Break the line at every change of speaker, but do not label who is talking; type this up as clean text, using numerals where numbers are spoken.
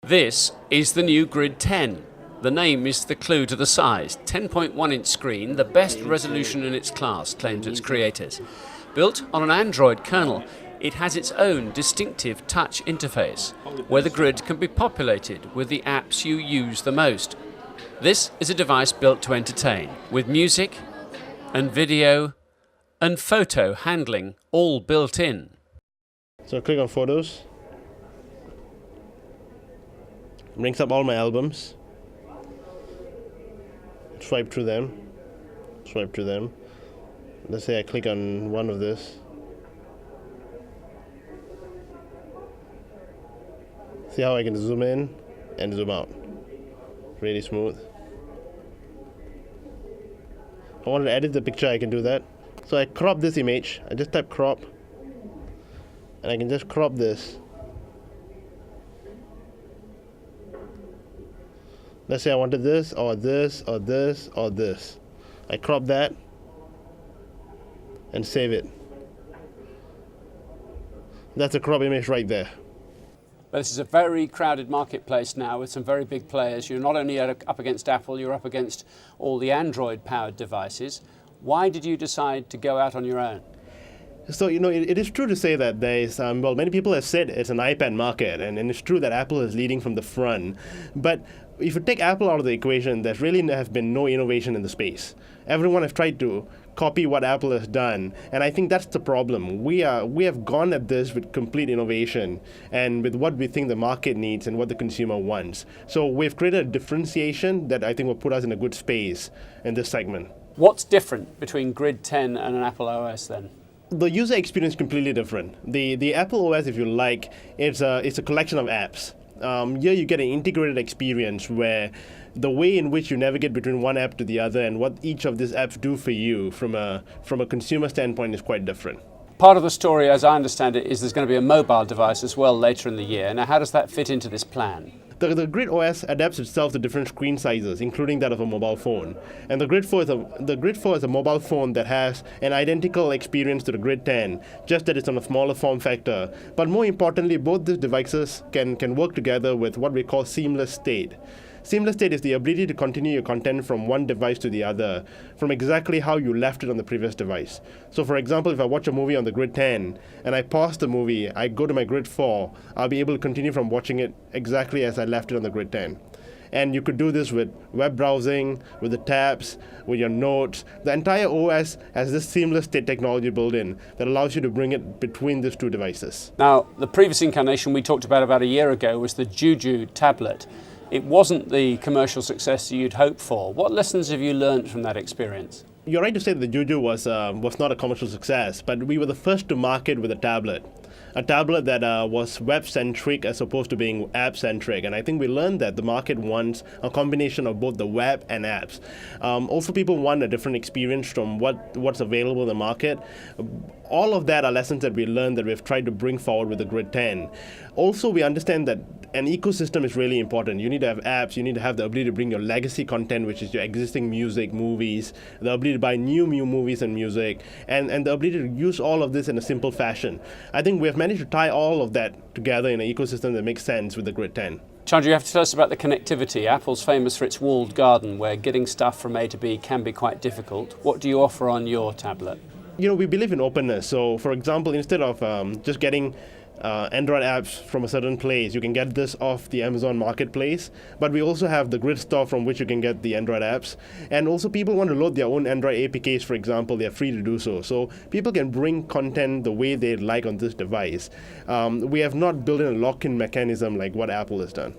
This is the new Grid10. The name is the clue to the size. 10.1-inch screen, the best resolution in its class, claims its creators. Built on an Android kernel, it has its own distinctive touch interface, where the grid can be populated with the apps you use the most. This is a device built to entertain, with music and video and photo handling all built in.
So click on Photos. Brings up all my albums. Swipe through them. Let's say I click on one of this. See how I can zoom in and zoom out. Really smooth. If I want to edit the picture, I can do that. So I crop this image. I just type crop. And I can just crop this. Let's say I wanted this, or this, or this, or this. I crop that and save it. That's a crop image right there.
But this is a very crowded marketplace now with some very big players. You're not only up against Apple, you're up against all the Android-powered devices. Why did you decide to go out on your own?
So, it is true to say that there is, many people have said it's an iPad market, and it's true that Apple is leading from the front. But if you take Apple out of the equation, there really has been no innovation in the space. Everyone has tried to copy what Apple has done, and I think that's the problem. We have gone at this with complete innovation and with what we think the market needs and what the consumer wants. So we've created a differentiation that I think will put us in a good space in this segment. What's
different between Grid10 and an Apple OS then?
The user experience is completely different. The Apple OS, if you like, it's a collection of apps. Here you get an integrated experience where the way in which you navigate between one app to the other and what each of these apps do for you from a consumer standpoint is quite different.
Part of the story, as I understand it, is there's going to be a mobile device as well later in the year. Now, how does that fit into this plan?
The Grid OS adapts itself to different screen sizes, including that of a mobile phone. And the Grid 4 is a mobile phone that has an identical experience to the Grid 10, just that it's on a smaller form factor. But more importantly, both these devices can work together with what we call seamless state. Seamless state is the ability to continue your content from one device to the other, from exactly how you left it on the previous device. So for example, if I watch a movie on the Grid 10 and I pause the movie, I go to my Grid 4, I'll be able to continue from watching it exactly as I left it on the Grid 10. And you could do this with web browsing, with the tabs, with your notes. The entire OS has this seamless state technology built in that allows you to bring it between these two devices.
Now, the previous incarnation we talked about a year ago was the Juju tablet. It wasn't the commercial success that you'd hoped for. What lessons have you learned from that experience?
You're right to say that the Juju was not a commercial success, but we were the first to market with a tablet that was web-centric as opposed to being app-centric. And I think we learned that the market wants a combination of both the web and apps. Also, people want a different experience from what's available in the market. All of that are lessons that we learned that we've tried to bring forward with the Grid 10. Also, we understand that an ecosystem is really important. You need to have apps, you need to have the ability to bring your legacy content, which is your existing music, movies, the ability to buy new movies and music, and the ability to use all of this in a simple fashion. I think we have managed to tie all of that together in an ecosystem that makes sense with the Grid 10.
Chandra, you have to tell us about the connectivity. Apple's famous for its walled garden, where getting stuff from A to B can be quite difficult. What do you offer on your tablet?
We believe in openness. So, for example, instead of just getting Android apps from a certain place, you can get this off the Amazon Marketplace. But we also have the Grid Store from which you can get the Android apps. And also people want to load their own Android APKs, for example, they're free to do so. So people can bring content the way they like on this device. We have not built in a lock-in mechanism like what Apple has done.